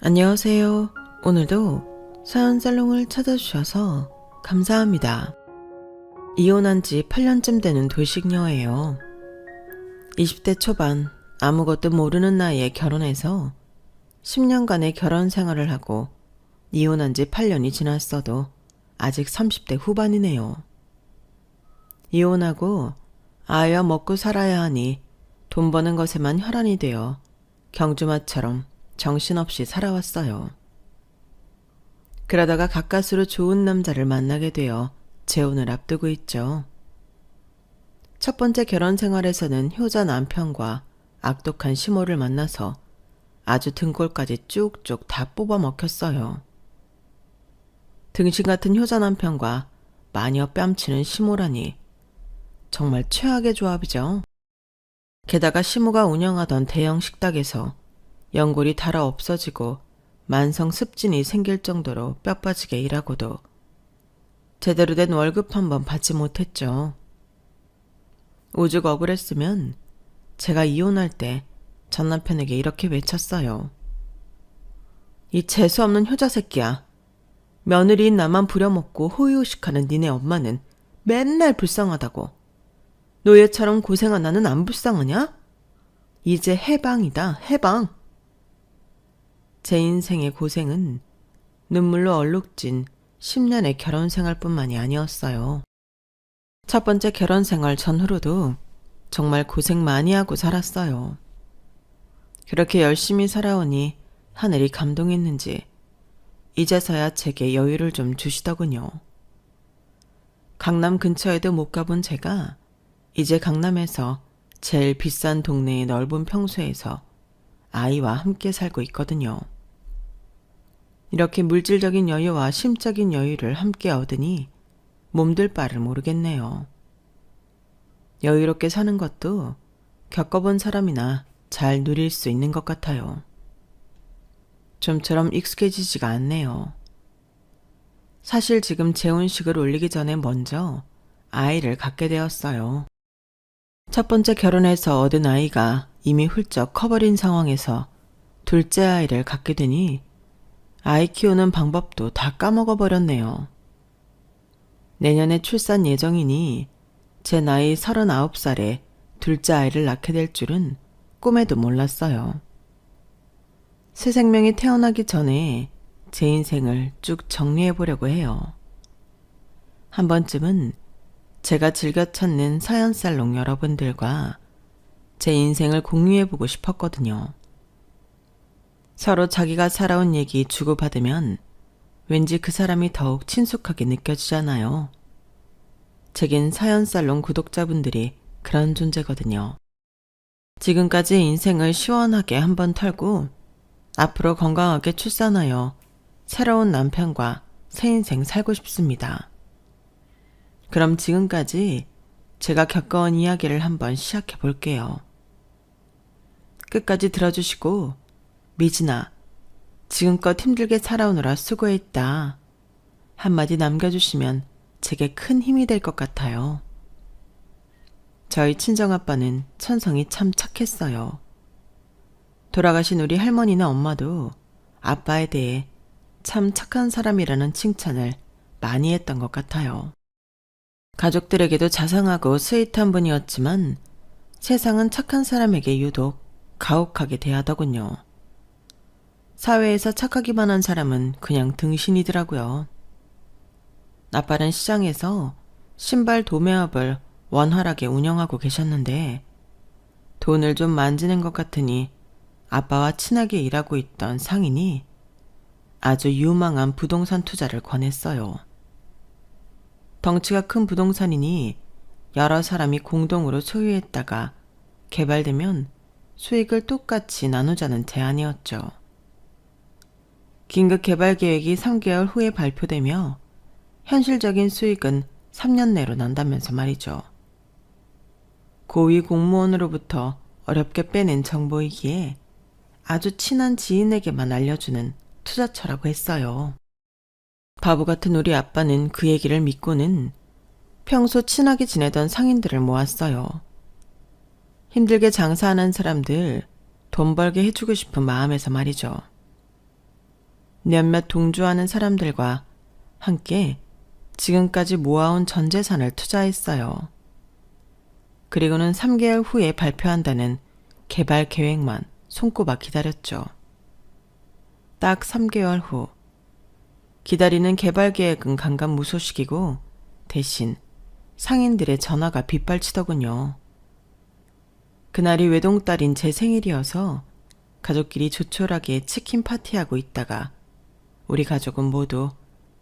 안녕하세요. 오늘도 사연살롱을 찾아주셔서 감사합니다. 이혼한 지 8년쯤 되는 돌싱녀예요. 20대 초반 아무것도 모르는 나이에 결혼해서 10년간의 결혼 생활을 하고 이혼한 지 8년이 지났어도 아직 30대 후반이네요. 이혼하고 아이와 먹고 살아야 하니 돈 버는 것에만 혈안이 되어 경주마처럼 정신없이 살아왔어요. 그러다가 가까스로 좋은 남자를 만나게 되어 재혼을 앞두고 있죠. 첫 번째 결혼 생활에서는 효자 남편과 악독한 시모를 만나서 아주 등골까지 쭉쭉 다 뽑아 먹혔어요. 등신 같은 효자 남편과 마녀 뺨치는 시모라니 정말 최악의 조합이죠. 게다가 시모가 운영하던 대형 식당에서 연골이 닳아 없어지고 만성 습진이 생길 정도로 뼈 빠지게 일하고도 제대로 된 월급 한 번 받지 못했죠. 오죽 억울했으면 제가 이혼할 때 전 남편에게 이렇게 외쳤어요. 이 재수없는 효자 새끼야. 며느리인 나만 부려먹고 호의호식하는 니네 엄마는 맨날 불쌍하다고. 노예처럼 고생한 나는 안 불쌍하냐? 이제 해방이다, 해방. 제 인생의 고생은 눈물로 얼룩진 10년의 결혼 생활뿐만이 아니었어요. 첫 번째 결혼 생활 전후로도 정말 고생 많이 하고 살았어요. 그렇게 열심히 살아오니 하늘이 감동했는지 이제서야 제게 여유를 좀 주시더군요. 강남 근처에도 못 가본 제가 이제 강남에서 제일 비싼 동네의 넓은 평수에서 아이와 함께 살고 있거든요. 이렇게 물질적인 여유와 심적인 여유를 함께 얻으니 몸둘 바를 모르겠네요. 여유롭게 사는 것도 겪어본 사람이나 잘 누릴 수 있는 것 같아요. 좀처럼 익숙해지지가 않네요. 사실 지금 재혼식을 올리기 전에 먼저 아이를 갖게 되었어요. 첫 번째 결혼해서 얻은 아이가 이미 훌쩍 커버린 상황에서 둘째 아이를 갖게 되니 아이 키우는 방법도 다 까먹어 버렸네요. 내년에 출산 예정이니 제 나이 39살에 둘째 아이를 낳게 될 줄은 꿈에도 몰랐어요. 새 생명이 태어나기 전에 제 인생을 쭉 정리해 보려고 해요. 한 번쯤은 제가 즐겨 찾는 사연살롱 여러분들과 제 인생을 공유해 보고 싶었거든요. 서로 자기가 살아온 얘기 주고받으면 왠지 그 사람이 더욱 친숙하게 느껴지잖아요. 제겐 사연살롱 구독자분들이 그런 존재거든요. 지금까지 인생을 시원하게 한번 털고 앞으로 건강하게 출산하여 새로운 남편과 새 인생 살고 싶습니다. 그럼 지금까지 제가 겪어온 이야기를 한번 시작해 볼게요. 끝까지 들어주시고 미진아, 지금껏 힘들게 살아오느라 수고했다. 한마디 남겨주시면 제게 큰 힘이 될 것 같아요. 저희 친정아빠는 천성이 참 착했어요. 돌아가신 우리 할머니나 엄마도 아빠에 대해 참 착한 사람이라는 칭찬을 많이 했던 것 같아요. 가족들에게도 자상하고 스윗한 분이었지만 세상은 착한 사람에게 유독 가혹하게 대하더군요. 사회에서 착하기만 한 사람은 그냥 등신이더라고요. 아빠는 시장에서 신발 도매업을 원활하게 운영하고 계셨는데 돈을 좀 만지는 것 같으니 아빠와 친하게 일하고 있던 상인이 아주 유망한 부동산 투자를 권했어요. 덩치가 큰 부동산이니 여러 사람이 공동으로 소유했다가 개발되면 수익을 똑같이 나누자는 제안이었죠. 긴급 개발 계획이 3개월 후에 발표되며 현실적인 수익은 3년 내로 난다면서 말이죠. 고위 공무원으로부터 어렵게 빼낸 정보이기에 아주 친한 지인에게만 알려주는 투자처라고 했어요. 바보 같은 우리 아빠는 그 얘기를 믿고는 평소 친하게 지내던 상인들을 모았어요. 힘들게 장사하는 사람들 돈 벌게 해주고 싶은 마음에서 말이죠. 몇몇 동조하는 사람들과 함께 지금까지 모아온 전 재산을 투자했어요. 그리고는 3개월 후에 발표한다는 개발 계획만 손꼽아 기다렸죠. 딱 3개월 후. 기다리는 개발 계획은 간간무소식이고 대신 상인들의 전화가 빗발치더군요. 그날이 외동딸인 제 생일이어서 가족끼리 조촐하게 치킨 파티하고 있다가 우리 가족은 모두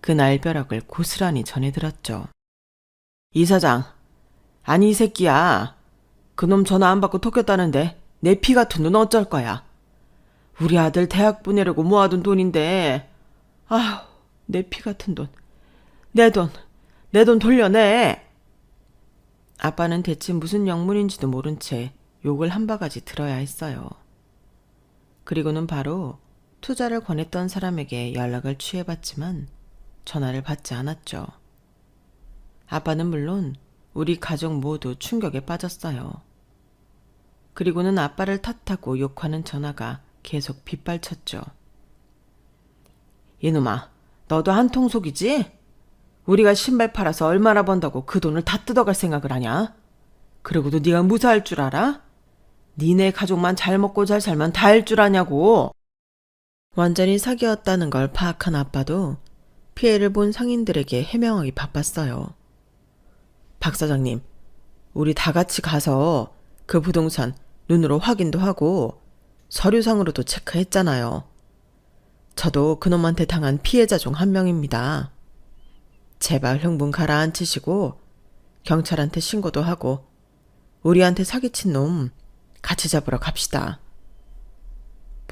그 날벼락을 고스란히 전해들었죠. 이사장, 아니 이 새끼야. 그놈 전화 안 받고 톡였다는데 내 피 같은 돈 어쩔 거야. 우리 아들 대학 보내려고 모아둔 돈인데 아휴 내 피 같은 돈. 내 돈 돌려내. 아빠는 대체 무슨 영문인지도 모른 채 욕을 한 바가지 들어야 했어요. 그리고는 바로 투자를 권했던 사람에게 연락을 취해봤지만 전화를 받지 않았죠. 아빠는 물론 우리 가족 모두 충격에 빠졌어요. 그리고는 아빠를 탓하고 욕하는 전화가 계속 빗발쳤죠. 이놈아, 너도 한통 속이지? 우리가 신발 팔아서 얼마나 번다고 그 돈을 다 뜯어갈 생각을 하냐? 그러고도 네가 무사할 줄 알아? 니네 가족만 잘 먹고 잘 살면 다 할 줄 아냐고. 완전히 사기였다는 걸 파악한 아빠도 피해를 본 상인들에게 해명하기 바빴어요. 박 사장님, 우리 다 같이 가서 그 부동산 눈으로 확인도 하고 서류상으로도 체크했잖아요. 저도 그놈한테 당한 피해자 중 한 명입니다. 제발 흥분 가라앉히시고 경찰한테 신고도 하고 우리한테 사기친 놈 같이 잡으러 갑시다.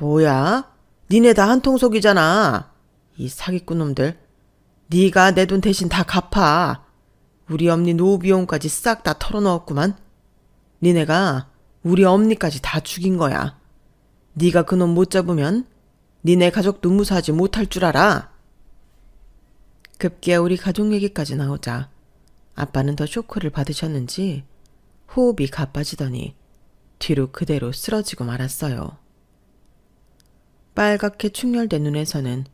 뭐야? 니네 다 한통 속이잖아. 이 사기꾼 놈들. 네가 내 돈 대신 다 갚아. 우리 엄니 노후 비용까지 싹 다 털어넣었구만. 니네가 우리 엄니까지 다 죽인 거야. 네가 그놈 못 잡으면 니네 가족도 무사하지 못할 줄 알아. 급기야 우리 가족 얘기까지 나오자 아빠는 더 쇼크를 받으셨는지 호흡이 가빠지더니 뒤로 그대로 쓰러지고 말았어요. 빨갛게 충혈된 눈에서는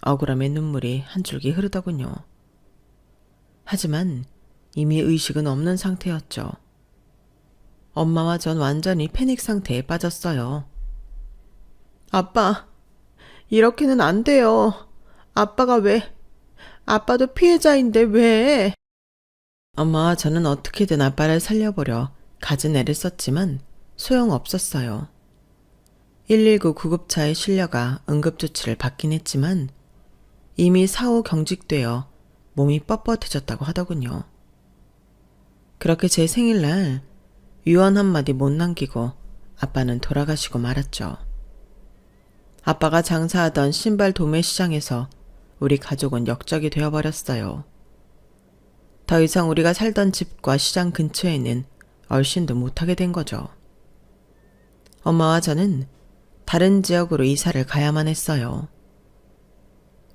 억울함의 눈물이 한 줄기 흐르더군요. 하지만 이미 의식은 없는 상태였죠. 엄마와 전 완전히 패닉 상태에 빠졌어요. 아빠, 이렇게는 안 돼요. 아빠가 왜? 아빠도 피해자인데 왜? 엄마와 저는 어떻게든 아빠를 살려보려 갖은 애를 썼지만 소용없었어요. 119 구급차에 실려가 응급조치를 받긴 했지만 이미 사후 경직되어 몸이 뻣뻣해졌다고 하더군요. 그렇게 제 생일날 유언 한마디 못 남기고 아빠는 돌아가시고 말았죠. 아빠가 장사하던 신발 도매 시장에서 우리 가족은 역적이 되어버렸어요. 더 이상 우리가 살던 집과 시장 근처에는 얼씬도 못하게 된 거죠. 엄마와 저는 다른 지역으로 이사를 가야만 했어요.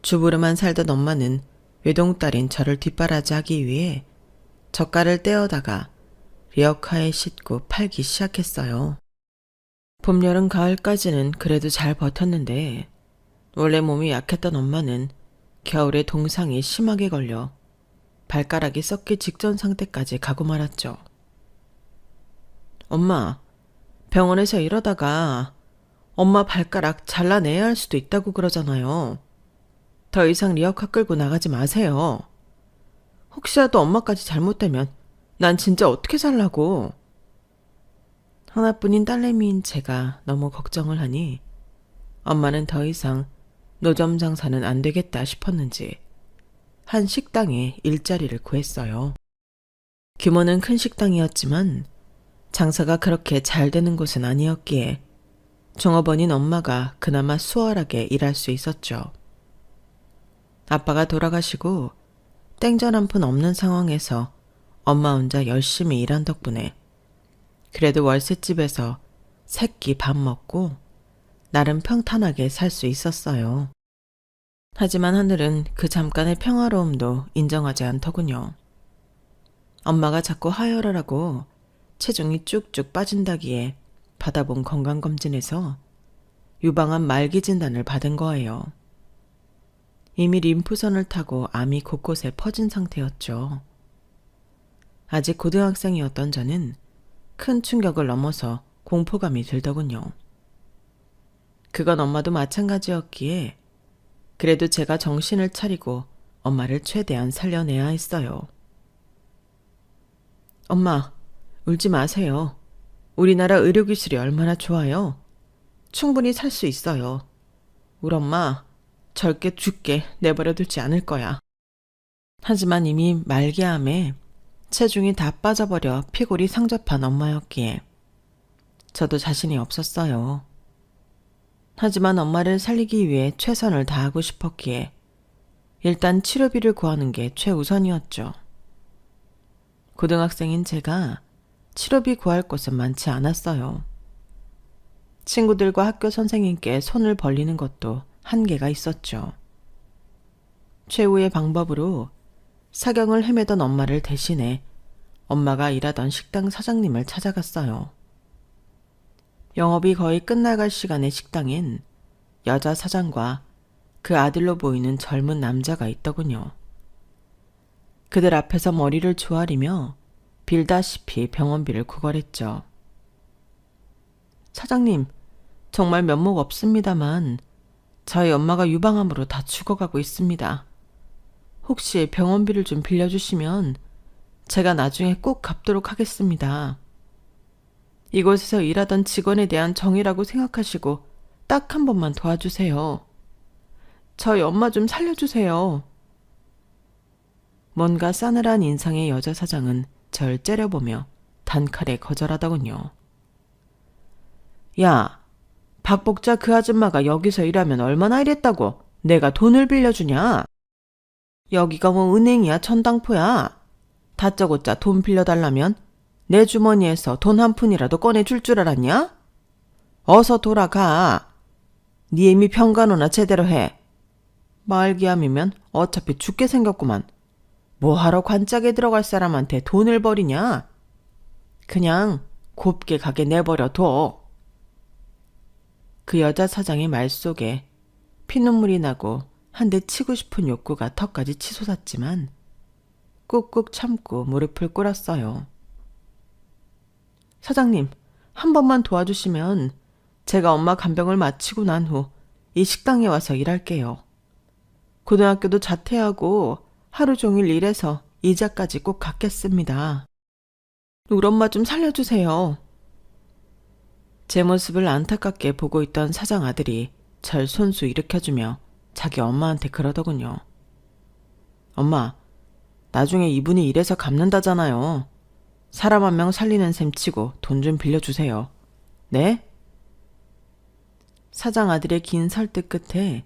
주부로만 살던 엄마는 외동딸인 저를 뒷바라지하기 위해 젓갈을 떼어다가 리어카에 싣고 팔기 시작했어요. 봄, 여름, 가을까지는 그래도 잘 버텼는데 원래 몸이 약했던 엄마는 겨울에 동상이 심하게 걸려 발가락이 썩기 직전 상태까지 가고 말았죠. 엄마, 병원에서 이러다가 엄마 발가락 잘라내야 할 수도 있다고 그러잖아요. 더 이상 리어카 끌고 나가지 마세요. 혹시라도 엄마까지 잘못되면 난 진짜 어떻게 살라고. 하나뿐인 딸내미인 제가 너무 걱정을 하니 엄마는 더 이상 노점 장사는 안 되겠다 싶었는지 한 식당에 일자리를 구했어요. 규모는 큰 식당이었지만 장사가 그렇게 잘 되는 곳은 아니었기에 종업원인 엄마가 그나마 수월하게 일할 수 있었죠. 아빠가 돌아가시고 땡전 한 푼 없는 상황에서 엄마 혼자 열심히 일한 덕분에 그래도 월세집에서 세 끼 밥 먹고 나름 평탄하게 살 수 있었어요. 하지만 하늘은 그 잠깐의 평화로움도 인정하지 않더군요. 엄마가 자꾸 하혈을 하고 체중이 쭉쭉 빠진다기에 받아본 건강검진에서 유방암 말기 진단을 받은 거예요. 이미 림프선을 타고 암이 곳곳에 퍼진 상태였죠. 아직 고등학생이었던 저는 큰 충격을 넘어서 공포감이 들더군요. 그건 엄마도 마찬가지였기에 그래도 제가 정신을 차리고 엄마를 최대한 살려내야 했어요. 엄마, 울지 마세요. 우리나라 의료기술이 얼마나 좋아요. 충분히 살 수 있어요. 우리 엄마 절대 죽게 내버려두지 않을 거야. 하지만 이미 말기암에 체중이 다 빠져버려 피골이 상접한 엄마였기에 저도 자신이 없었어요. 하지만 엄마를 살리기 위해 최선을 다하고 싶었기에 일단 치료비를 구하는 게 최우선이었죠. 고등학생인 제가 치료비 구할 곳은 많지 않았어요. 친구들과 학교 선생님께 손을 벌리는 것도 한계가 있었죠. 최후의 방법으로 사경을 헤매던 엄마를 대신해 엄마가 일하던 식당 사장님을 찾아갔어요. 영업이 거의 끝나갈 시간의 식당엔 여자 사장과 그 아들로 보이는 젊은 남자가 있더군요. 그들 앞에서 머리를 조아리며 빌다시피 병원비를 구걸했죠. 사장님, 정말 면목 없습니다만 저희 엄마가 유방암으로 다 죽어가고 있습니다. 혹시 병원비를 좀 빌려주시면 제가 나중에 꼭 갚도록 하겠습니다. 이곳에서 일하던 직원에 대한 정의라고 생각하시고 딱 한 번만 도와주세요. 저희 엄마 좀 살려주세요. 뭔가 싸늘한 인상의 여자 사장은 절 째려보며 단칼에 거절하더군요. 야, 박복자 그 아줌마가 여기서 일하면 얼마나 일했다고 내가 돈을 빌려주냐? 여기가 뭐 은행이야 천당포야. 다짜고짜 돈 빌려달라면 내 주머니에서 돈 한 푼이라도 꺼내줄 줄 알았냐? 어서 돌아가. 네 이미 병간호나 제대로 해. 말기암이면 어차피 죽게 생겼구만. 뭐하러 관짝에 들어갈 사람한테 돈을 버리냐? 그냥 곱게 가게 내버려둬. 그 여자 사장의 말 속에 피눈물이 나고 한 대 치고 싶은 욕구가 턱까지 치솟았지만 꾹꾹 참고 무릎을 꿇었어요. 사장님, 한 번만 도와주시면 제가 엄마 간병을 마치고 난 후 이 식당에 와서 일할게요. 고등학교도 자퇴하고 하루 종일 일해서 이자까지 꼭 갚겠습니다. 우리 엄마 좀 살려주세요. 제 모습을 안타깝게 보고 있던 사장 아들이 절 손수 일으켜주며 자기 엄마한테 그러더군요. 엄마, 나중에 이분이 이래서 갚는다잖아요. 사람 한 명 살리는 셈 치고 돈 좀 빌려주세요. 네? 사장 아들의 긴 설득 끝에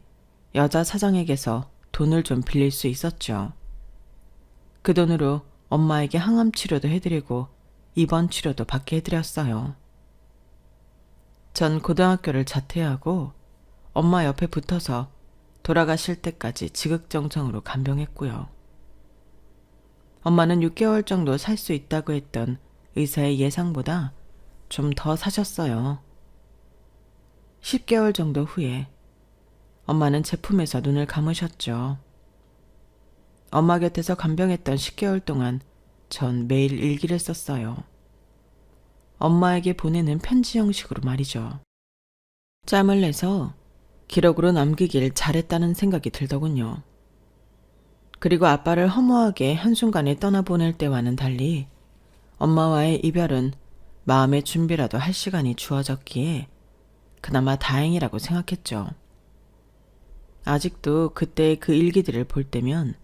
여자 사장에게서 돈을 좀 빌릴 수 있었죠. 그 돈으로 엄마에게 항암 치료도 해드리고 입원 치료도 받게 해드렸어요. 전 고등학교를 자퇴하고 엄마 옆에 붙어서 돌아가실 때까지 지극정성으로 간병했고요. 엄마는 6개월 정도 살 수 있다고 했던 의사의 예상보다 좀 더 사셨어요. 10개월 정도 후에 엄마는 제 품에서 눈을 감으셨죠. 엄마 곁에서 간병했던 10개월 동안 전 매일 일기를 썼어요. 엄마에게 보내는 편지 형식으로 말이죠. 짬을 내서 기록으로 남기길 잘했다는 생각이 들더군요. 그리고 아빠를 허무하게 한순간에 떠나보낼 때와는 달리 엄마와의 이별은 마음의 준비라도 할 시간이 주어졌기에 그나마 다행이라고 생각했죠. 아직도 그때의 그 일기들을 볼 때면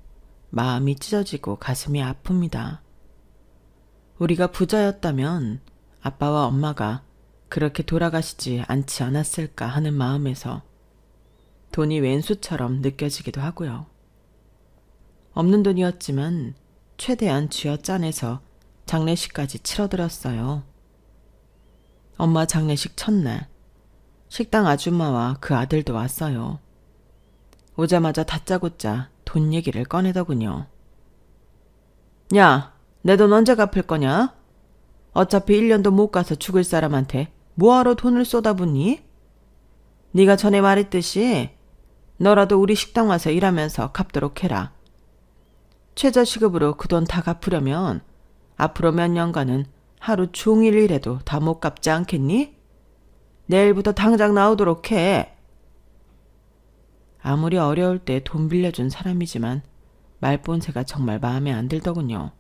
마음이 찢어지고 가슴이 아픕니다. 우리가 부자였다면 아빠와 엄마가 그렇게 돌아가시지 않지 않았을까 하는 마음에서 돈이 왼수처럼 느껴지기도 하고요. 없는 돈이었지만 최대한 쥐어짜내서 장례식까지 치러드렸어요. 엄마 장례식 첫날 식당 아줌마와 그 아들도 왔어요. 오자마자 다짜고짜 돈 얘기를 꺼내더군요. 야, 내 돈 언제 갚을 거냐? 어차피 1년도 못 가서 죽을 사람한테 뭐하러 돈을 쏟아붓니? 네가 전에 말했듯이 너라도 우리 식당 와서 일하면서 갚도록 해라. 최저시급으로 그 돈 다 갚으려면 앞으로 몇 년간은 하루 종일 일해도 다 못 갚지 않겠니? 내일부터 당장 나오도록 해. 아무리 어려울 때 돈 빌려준 사람이지만 말본새가 정말 마음에 안 들더군요.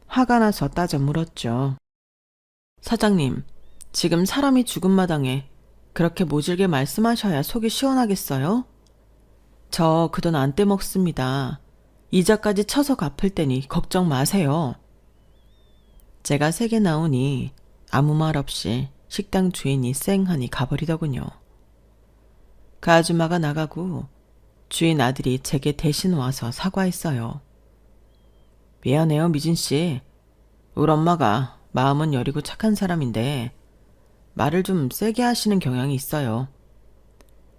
화가 나서 따져 물었죠. 사장님, 지금 사람이 죽은 마당에 그렇게 모질게 말씀하셔야 속이 시원하겠어요? 저 그 돈 안 떼먹습니다. 이자까지 쳐서 갚을 테니 걱정 마세요. 제가 세게 나오니 아무 말 없이 식당 주인이 쌩하니 가버리더군요. 그 아줌마가 나가고 주인 아들이 제게 대신 와서 사과했어요. 미안해요, 미진씨. 우리 엄마가 마음은 여리고 착한 사람인데 말을 좀 세게 하시는 경향이 있어요.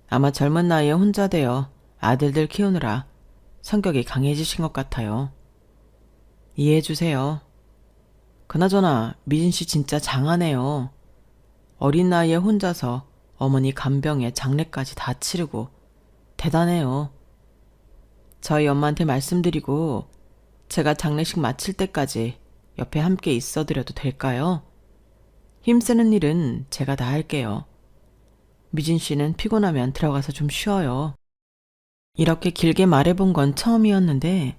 아마 젊은 나이에 혼자 되어 아들들 키우느라 성격이 강해지신 것 같아요. 이해해주세요. 그나저나 미진씨 진짜 장하네요. 어린 나이에 혼자서 어머니 간병에 장례까지 다 치르고 대단해요. 저희 엄마한테 말씀드리고 제가 장례식 마칠 때까지 옆에 함께 있어드려도 될까요? 힘쓰는 일은 제가 다 할게요. 미진 씨는 피곤하면 들어가서 좀 쉬어요. 이렇게 길게 말해본 건 처음이었는데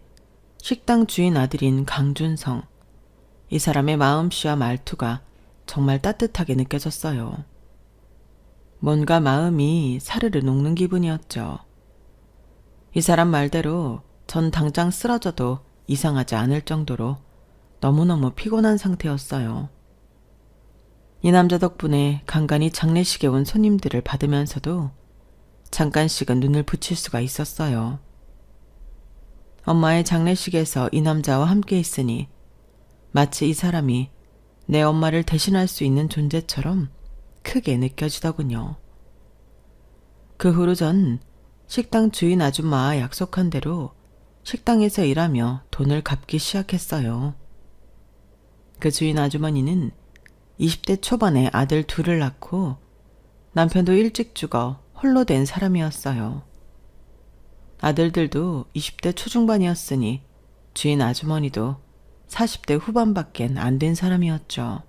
식당 주인 아들인 강준성, 이 사람의 마음씨와 말투가 정말 따뜻하게 느껴졌어요. 뭔가 마음이 사르르 녹는 기분이었죠. 이 사람 말대로 전 당장 쓰러져도 이상하지 않을 정도로 너무너무 피곤한 상태였어요. 이 남자 덕분에 간간히 장례식에 온 손님들을 받으면서도 잠깐씩은 눈을 붙일 수가 있었어요. 엄마의 장례식에서 이 남자와 함께 있으니 마치 이 사람이 내 엄마를 대신할 수 있는 존재처럼 크게 느껴지더군요. 그 후로 전 식당 주인 아줌마와 약속한 대로 식당에서 일하며 돈을 갚기 시작했어요. 그 주인 아주머니는 20대 초반에 아들 둘을 낳고 남편도 일찍 죽어 홀로 된 사람이었어요. 아들들도 20대 초중반이었으니 주인 아주머니도 40대 후반밖엔 안 된 사람이었죠.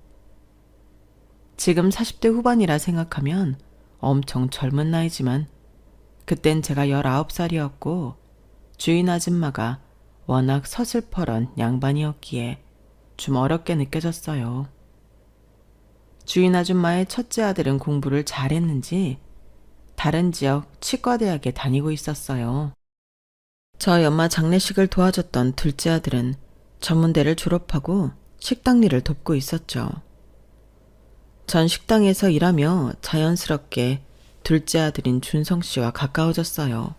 지금 40대 후반이라 생각하면 엄청 젊은 나이지만 그땐 제가 19살이었고 주인 아줌마가 워낙 서슬퍼런 양반이었기에 좀 어렵게 느껴졌어요. 주인 아줌마의 첫째 아들은 공부를 잘했는지 다른 지역 치과대학에 다니고 있었어요. 저희 엄마 장례식을 도와줬던 둘째 아들은 전문대를 졸업하고 식당 일을 돕고 있었죠. 전 식당에서 일하며 자연스럽게 둘째 아들인 준성 씨와 가까워졌어요.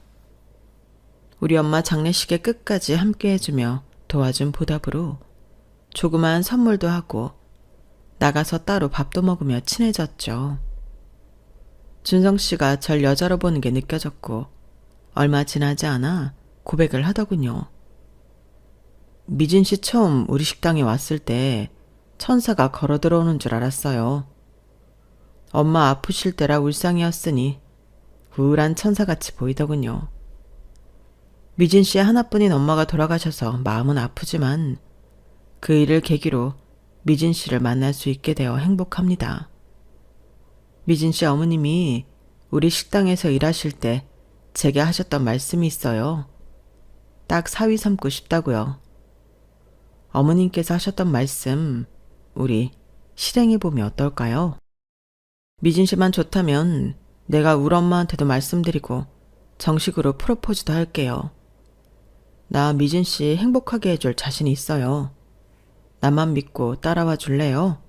우리 엄마 장례식에 끝까지 함께 해주며 도와준 보답으로 조그마한 선물도 하고 나가서 따로 밥도 먹으며 친해졌죠. 준성 씨가 절 여자로 보는 게 느껴졌고 얼마 지나지 않아 고백을 하더군요. 미진 씨 처음 우리 식당에 왔을 때 천사가 걸어 들어오는 줄 알았어요. 엄마 아프실 때라 울상이었으니 우울한 천사같이 보이더군요. 미진 씨의 하나뿐인 엄마가 돌아가셔서 마음은 아프지만 그 일을 계기로 미진 씨를 만날 수 있게 되어 행복합니다. 미진 씨 어머님이 우리 식당에서 일하실 때 제게 하셨던 말씀이 있어요. 딱 사위 삼고 싶다고요. 어머님께서 하셨던 말씀 우리 실행해보면 어떨까요? 미진 씨만 좋다면 내가 우리 엄마한테도 말씀드리고 정식으로 프로포즈도 할게요. 나 미진 씨 행복하게 해줄 자신이 있어요. 나만 믿고 따라와 줄래요?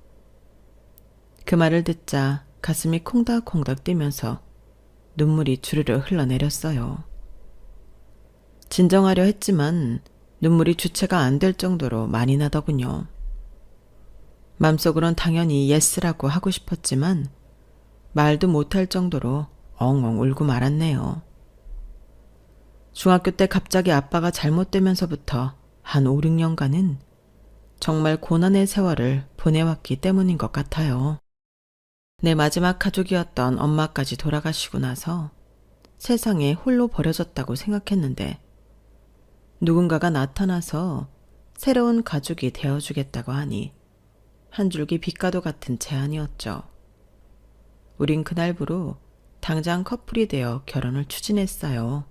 그 말을 듣자 가슴이 콩닥콩닥 뛰면서 눈물이 주르르 흘러내렸어요. 진정하려 했지만 눈물이 주체가 안 될 정도로 많이 나더군요. 맘속으론 당연히 예스라고 하고 싶었지만 말도 못할 정도로 엉엉 울고 말았네요. 중학교 때 갑자기 아빠가 잘못되면서부터 한 5, 6년간은 정말 고난의 세월을 보내왔기 때문인 것 같아요. 내 마지막 가족이었던 엄마까지 돌아가시고 나서 세상에 홀로 버려졌다고 생각했는데 누군가가 나타나서 새로운 가족이 되어주겠다고 하니 한 줄기 빛과도 같은 제안이었죠. 우린 그날부로 당장 커플이 되어 결혼을 추진했어요.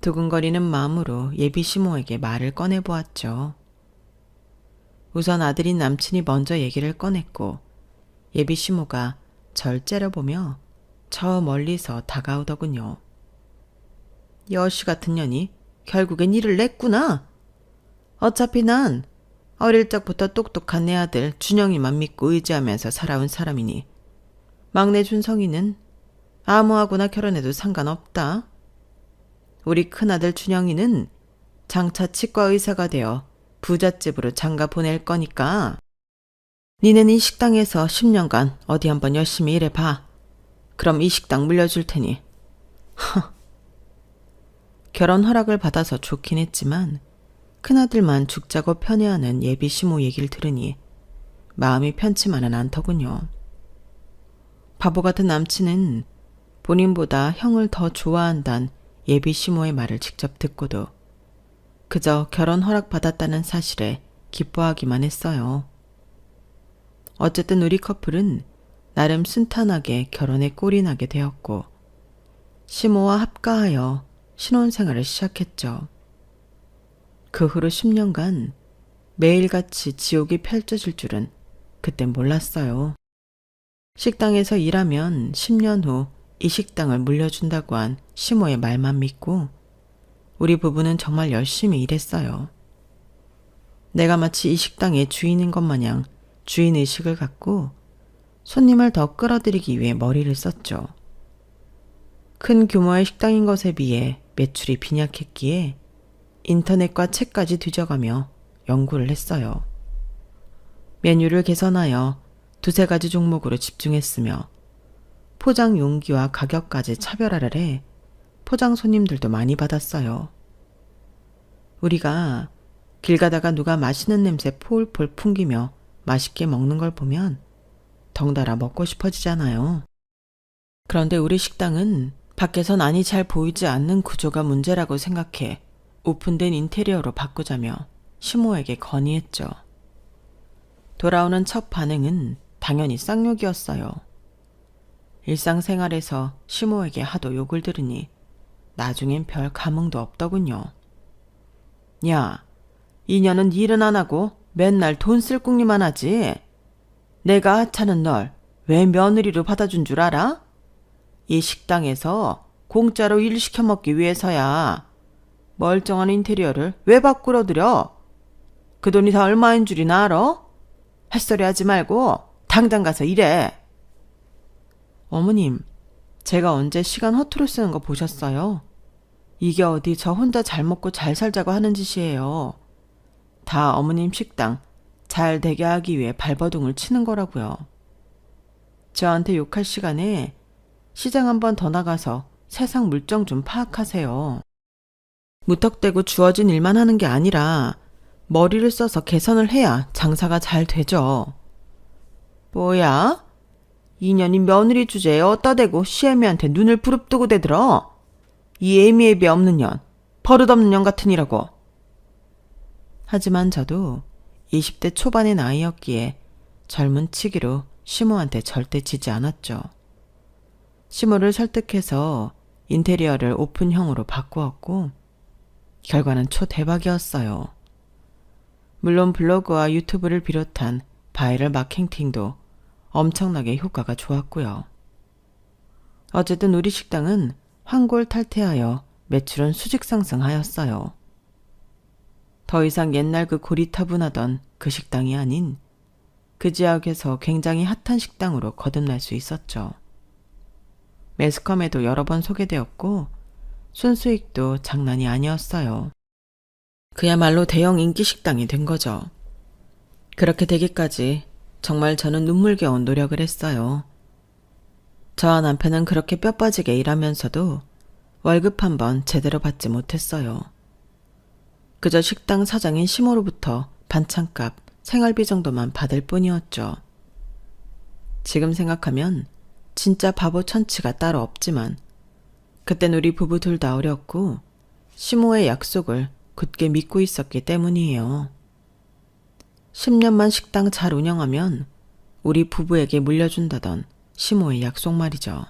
두근거리는 마음으로 예비 시모에게 말을 꺼내보았죠. 우선 아들인 남친이 먼저 얘기를 꺼냈고 예비 시모가 절 째려보며 저 멀리서 다가오더군요. 여시 같은 년이 결국엔 일을 냈구나. 어차피 난 어릴 적부터 똑똑한 내 아들 준영이만 믿고 의지하면서 살아온 사람이니 막내 준성이는 아무하고나 결혼해도 상관없다. 우리 큰아들 준영이는 장차 치과 의사가 되어 부잣집으로 장가 보낼 거니까 니는 이 식당에서 10년간 어디 한번 열심히 일해봐. 그럼 이 식당 물려줄 테니. 결혼 허락을 받아서 좋긴 했지만 큰아들만 죽자고 편애하는 예비 시모 얘기를 들으니 마음이 편치만은 않더군요. 바보 같은 남친은 본인보다 형을 더 좋아한단 예비 시모의 말을 직접 듣고도 그저 결혼 허락받았다는 사실에 기뻐하기만 했어요. 어쨌든 우리 커플은 나름 순탄하게 결혼에 꼴이 나게 되었고 시모와 합가하여 신혼생활을 시작했죠. 그 후로 10년간 매일같이 지옥이 펼쳐질 줄은 그땐 몰랐어요. 식당에서 일하면 10년 후 이 식당을 물려준다고 한 시모의 말만 믿고 우리 부부는 정말 열심히 일했어요. 내가 마치 이 식당의 주인인 것 마냥 주인의식을 갖고 손님을 더 끌어들이기 위해 머리를 썼죠. 큰 규모의 식당인 것에 비해 매출이 빈약했기에 인터넷과 책까지 뒤져가며 연구를 했어요. 메뉴를 개선하여 두세 가지 종목으로 집중했으며 포장 용기와 가격까지 차별화를 해 포장 손님들도 많이 받았어요. 우리가 길 가다가 누가 맛있는 냄새 폴폴 풍기며 맛있게 먹는 걸 보면 덩달아 먹고 싶어지잖아요. 그런데 우리 식당은 밖에선 안이 잘 보이지 않는 구조가 문제라고 생각해 오픈된 인테리어로 바꾸자며 시모에게 건의했죠. 돌아오는 첫 반응은 당연히 쌍욕이었어요. 일상생활에서 시모에게 하도 욕을 들으니 나중엔 별 감흥도 없더군요. 야, 이 년은 일은 안 하고 맨날 돈 쓸 궁리만 하지. 내가 하찮은 널 왜 며느리로 받아준 줄 알아? 이 식당에서 공짜로 일 시켜 먹기 위해서야. 멀쩡한 인테리어를 왜 바꾸러 들여? 그 돈이 다 얼마인 줄이나 알아? 햇소리 하지 말고 당장 가서 일해. 어머님, 제가 언제 시간 허투루 쓰는 거 보셨어요? 이게 어디 저 혼자 잘 먹고 잘 살자고 하는 짓이에요. 다 어머님 식당 잘 되게 하기 위해 발버둥을 치는 거라고요. 저한테 욕할 시간에 시장 한 번 더 나가서 세상 물정 좀 파악하세요. 무턱대고 주어진 일만 하는 게 아니라 머리를 써서 개선을 해야 장사가 잘 되죠. 뭐야? 2년이 며느리 주제에 어따 대고 시애미한테 눈을 부릅뜨고 대들어. 이 애미애비 없는 년, 버릇없는 년 같으니라고. 하지만 저도 20대 초반의 나이였기에 젊은 치기로 시모한테 절대 지지 않았죠. 시모를 설득해서 인테리어를 오픈형으로 바꾸었고 결과는 초대박이었어요. 물론 블로그와 유튜브를 비롯한 바이럴 마케팅도 엄청나게 효과가 좋았고요. 어쨌든 우리 식당은 황골탈퇴하여 매출은 수직 상승하였어요. 더 이상 옛날 그 고리타분하던 그 식당이 아닌 그 지역에서 굉장히 핫한 식당으로 거듭날 수 있었죠. 매스컴에도 여러 번 소개되었고 순수익도 장난이 아니었어요. 그야말로 대형 인기 식당이 된 거죠. 그렇게 되기까지 정말 저는 눈물겨운 노력을 했어요. 저와 남편은 그렇게 뼈 빠지게 일하면서도 월급 한 번 제대로 받지 못했어요. 그저 식당 사장인 시모로부터 반찬값, 생활비 정도만 받을 뿐이었죠. 지금 생각하면 진짜 바보 천치가 따로 없지만 그땐 우리 부부 둘 다 어렸고 시모의 약속을 굳게 믿고 있었기 때문이에요. 10년만 식당 잘 운영하면 우리 부부에게 물려준다던 시모의 약속 말이죠.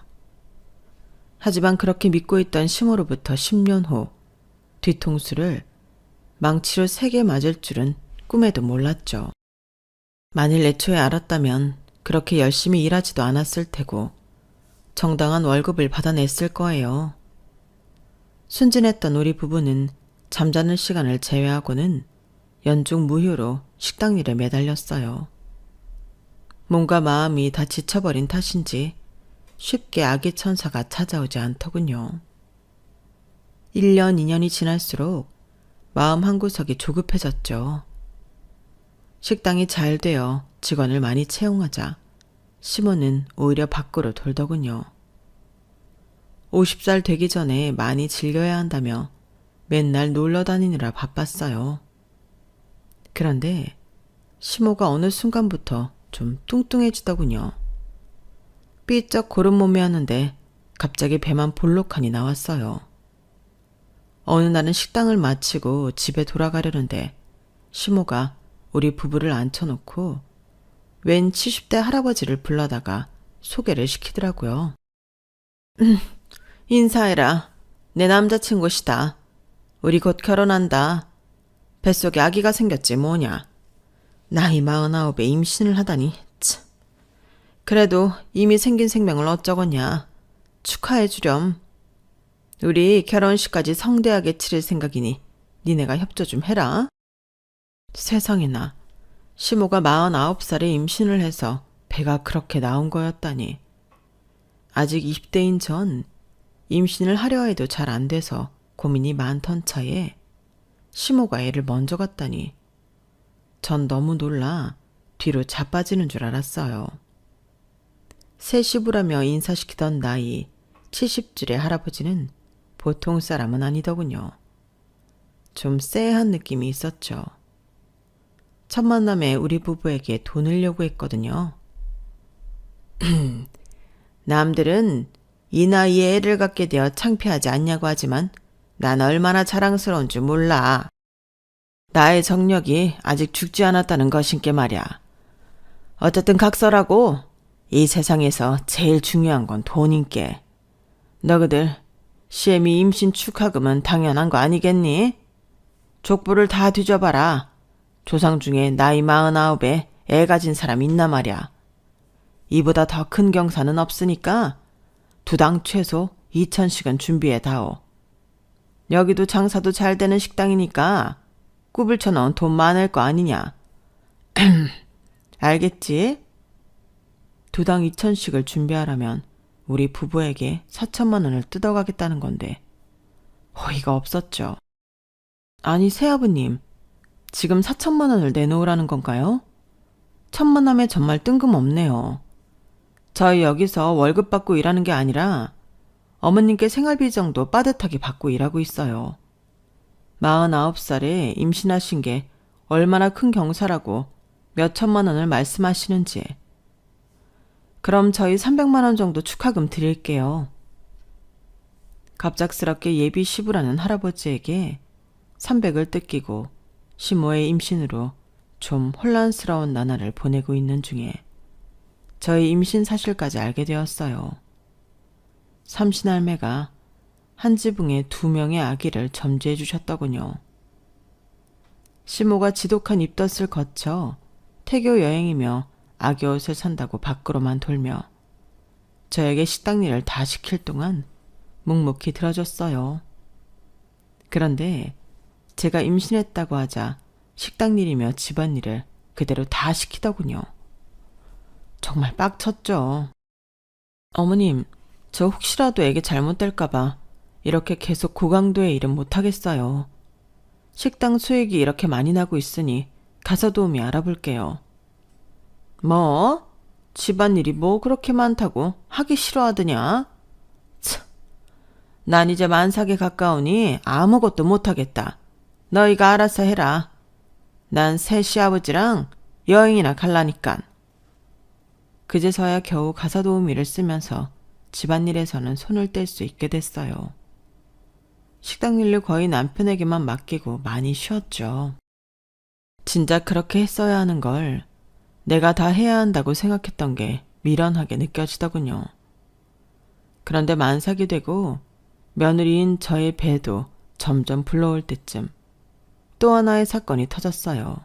하지만 그렇게 믿고 있던 시모로부터 10년 후 뒤통수를 망치로 3개 맞을 줄은 꿈에도 몰랐죠. 만일 애초에 알았다면 그렇게 열심히 일하지도 않았을 테고 정당한 월급을 받아냈을 거예요. 순진했던 우리 부부는 잠자는 시간을 제외하고는 연중 무휴로 식당 일에 매달렸어요. 몸과 마음이 다 지쳐버린 탓인지 쉽게 아기 천사가 찾아오지 않더군요. 1년, 2년이 지날수록 마음 한구석이 조급해졌죠. 식당이 잘 되어 직원을 많이 채용하자 시모는 오히려 밖으로 돌더군요. 50살 되기 전에 많이 즐겨야 한다며 맨날 놀러 다니느라 바빴어요. 그런데 시모가 어느 순간부터 좀 뚱뚱해지더군요. 삐쩍 고른 몸이었는데 갑자기 배만 볼록하니 나왔어요. 어느 날은 식당을 마치고 집에 돌아가려는데 시모가 우리 부부를 앉혀놓고 웬 70대 할아버지를 불러다가 소개를 시키더라고요. 인사해라. 내 남자친구시다. 우리 곧 결혼한다. 뱃속에 아기가 생겼지 뭐냐. 나이 49에 임신을 하다니 참. 그래도 이미 생긴 생명을 어쩌겠냐. 축하해 주렴. 우리 결혼식까지 성대하게 치를 생각이니 니네가 협조 좀 해라. 세상에나 시모가 49살에 임신을 해서 배가 그렇게 나온 거였다니. 아직 20대인 전 임신을 하려 해도 잘 안 돼서 고민이 많던 차에 시모가 애를 먼저 갖다니 전 너무 놀라 뒤로 자빠지는 줄 알았어요. 새 시부라며 인사시키던 나이 70줄의 할아버지는 보통 사람은 아니더군요. 좀 쎄한 느낌이 있었죠. 첫 만남에 우리 부부에게 돈을 요구했거든요. 남들은 이 나이에 애를 갖게 되어 창피하지 않냐고 하지만 난 얼마나 자랑스러운 줄 몰라. 나의 정력이 아직 죽지 않았다는 것인께 말이야. 어쨌든 각설하고 이 세상에서 제일 중요한 건 돈인께. 너희들 시애미 임신 축하금은 당연한 거 아니겠니? 족보를 다 뒤져봐라. 조상 중에 나이 49에 애 가진 사람 있나 말이야. 이보다 더 큰 경사는 없으니까 두당 최소 2천씩은 준비해 다오. 여기도 장사도 잘 되는 식당이니까 굽을 쳐넣은 돈 많을 거 아니냐. 알겠지? 두당 2천씩을 준비하려면 우리 부부에게 4천만 원을 뜯어가겠다는 건데 어이가 없었죠. 아니 새아버님, 지금 4천만 원을 내놓으라는 건가요? 천만남에 정말 뜬금없네요. 저희 여기서 월급 받고 일하는 게 아니라 어머님께 생활비 정도 빠듯하게 받고 일하고 있어요. 49살에 임신하신 게 얼마나 큰 경사라고 몇 천만 원을 말씀하시는지. 그럼 저희 300만 원 정도 축하금 드릴게요. 갑작스럽게 예비 시부라는 할아버지에게 300을 뜯기고 시모의 임신으로 좀 혼란스러운 나날을 보내고 있는 중에 저희 임신 사실까지 알게 되었어요. 삼신할매가 한 지붕에 2명의 아기를 점지해 주셨더군요. 시모가 지독한 입덧을 거쳐 태교 여행이며 아기 옷을 산다고 밖으로만 돌며 저에게 식당 일을 다 시킬 동안 묵묵히 들어줬어요. 그런데 제가 임신했다고 하자 식당 일이며 집안일을 그대로 다 시키더군요. 정말 빡쳤죠. 어머님, 저 혹시라도 애기 잘못될까봐 이렇게 계속 고강도의 일은 못하겠어요. 식당 수익이 이렇게 많이 나고 있으니 가서 도우미 알아볼게요. 뭐? 집안일이 뭐 그렇게 많다고 하기 싫어하더냐? 참, 난 이제 만삭에 가까우니 아무것도 못하겠다. 너희가 알아서 해라. 난 새 시아버지랑 여행이나 갈라니깐. 그제서야 겨우 가사 도우미를 쓰면서 집안일에서는 손을 뗄 수 있게 됐어요. 식당 일을 거의 남편에게만 맡기고 많이 쉬었죠. 진작 그렇게 했어야 하는 걸 내가 다 해야 한다고 생각했던 게 미련하게 느껴지더군요. 그런데 만삭이 되고 며느리인 저의 배도 점점 불러올 때쯤 또 하나의 사건이 터졌어요.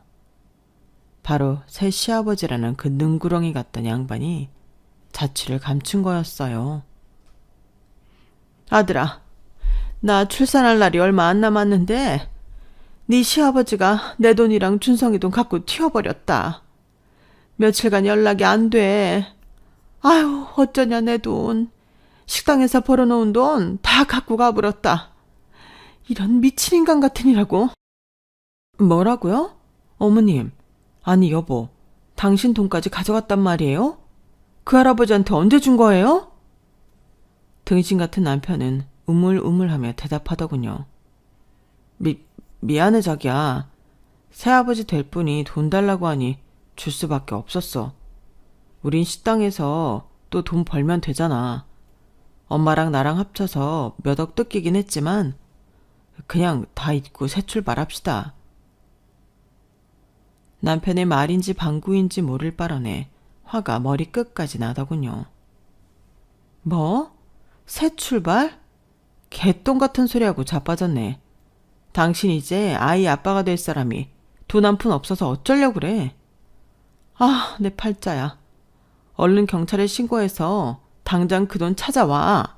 바로 새 시아버지라는 그 능구렁이 같던 양반이 자취를 감춘 거였어요. 아들아, 나 출산할 날이 얼마 안 남았는데 네 시아버지가 내 돈이랑 준성이 돈 갖고 튀어버렸다. 며칠간 연락이 안 돼. 아유, 어쩌냐 내 돈. 식당에서 벌어놓은 돈 다 갖고 가버렸다. 이런 미친 인간 같으니라고. 뭐라고요? 어머님, 아니 여보, 당신 돈까지 가져갔단 말이에요? 그 할아버지한테 언제 준 거예요? 등신 같은 남편은 우물우물하며 대답하더군요. 미안해 자기야. 새아버지 될 분이 돈 달라고 하니 줄 수밖에 없었어. 우린 식당에서 또 돈 벌면 되잖아. 엄마랑 나랑 합쳐서 몇 억 뜯기긴 했지만 그냥 다 잊고 새 출발합시다. 남편의 말인지 방구인지 모를 바람에 화가 머리끝까지 나더군요. 뭐? 새 출발? 개똥 같은 소리하고 자빠졌네. 당신 이제 아이 아빠가 될 사람이 돈 한 푼 없어서 어쩌려고 그래. 아, 내 팔자야. 얼른 경찰에 신고해서 당장 그 돈 찾아와.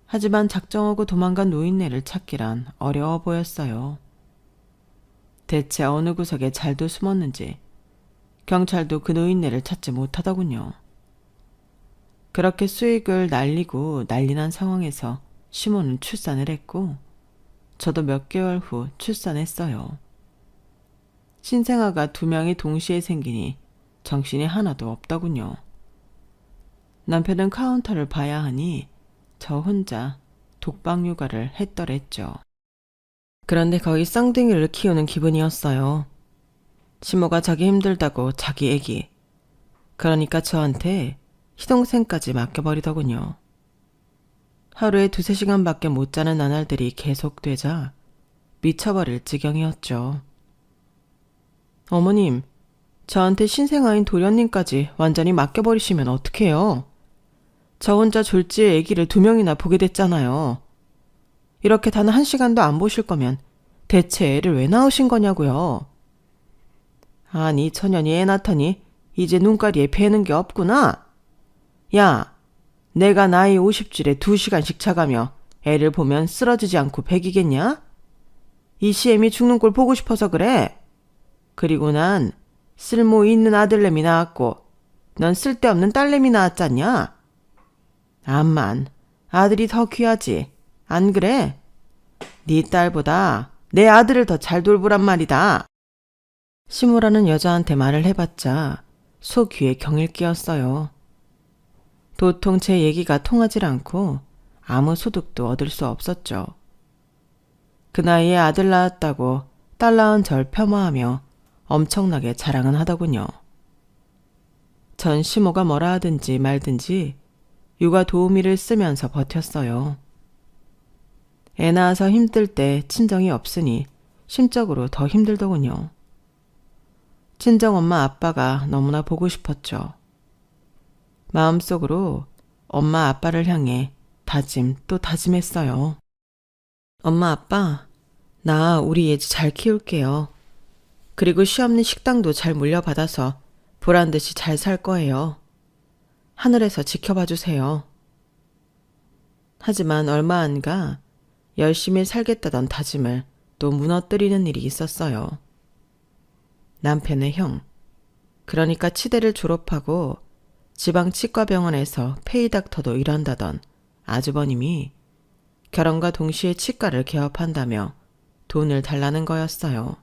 하지만 작정하고 도망간 노인네를 찾기란 어려워 보였어요. 대체 어느 구석에 잘도 숨었는지 경찰도 그 노인네를 찾지 못하더군요. 그렇게 수익을 날리고 난리난 상황에서 시모는 출산을 했고 저도 몇 개월 후 출산했어요. 신생아가 2명이 동시에 생기니 정신이 하나도 없더군요. 남편은 카운터를 봐야 하니 저 혼자 독박 육아를 했더랬죠. 그런데 거의 쌍둥이를 키우는 기분이었어요. 시모가 자기 힘들다고 자기 애기, 그러니까 저한테 시동생까지 맡겨버리더군요. 하루에 2-3시간밖에 못 자는 나날들이 계속되자 미쳐버릴 지경이었죠. 어머님, 저한테 신생아인 도련님까지 완전히 맡겨버리시면 어떡해요? 저 혼자 졸지에 아기를 2명이나 보게 됐잖아요. 이렇게 단 1시간도 안 보실 거면 대체 애를 왜 낳으신 거냐고요. 아니, 처년이 애 낳더니 이제 눈가리에 배는 게 없구나. 야, 내가 나이 50줄에 2시간씩 차가며 애를 보면 쓰러지지 않고 배기겠냐? 이 시엠이 죽는 꼴 보고 싶어서 그래. 그리고 난 쓸모 있는 아들내미 낳았고 넌 쓸데없는 딸내미 낳았잖냐? 암만 아들이 더 귀하지. 안 그래? 네 딸보다 내 아들을 더 잘 돌보란 말이다. 시모라는 여자한테 말을 해봤자 소 귀에 경일 끼었어요. 도통 제 얘기가 통하질 않고 아무 소득도 얻을 수 없었죠. 그 나이에 아들 낳았다고 딸 낳은 절 폄하하며 엄청나게 자랑은 하더군요. 전 시모가 뭐라 하든지 말든지 육아 도우미를 쓰면서 버텼어요. 애 낳아서 힘들 때 친정이 없으니 심적으로 더 힘들더군요. 친정 엄마 아빠가 너무나 보고 싶었죠. 마음속으로 엄마 아빠를 향해 다짐 또 다짐했어요. 엄마 아빠, 나 우리 예지 잘 키울게요. 그리고 쉬없는 식당도 잘 물려받아서 보란듯이 잘 살 거예요. 하늘에서 지켜봐 주세요. 하지만 얼마 안 가 열심히 살겠다던 다짐을 또 무너뜨리는 일이 있었어요. 남편의 형, 그러니까 치대를 졸업하고 지방 치과병원에서 페이닥터도 일한다던 아주버님이 결혼과 동시에 치과를 개업한다며 돈을 달라는 거였어요.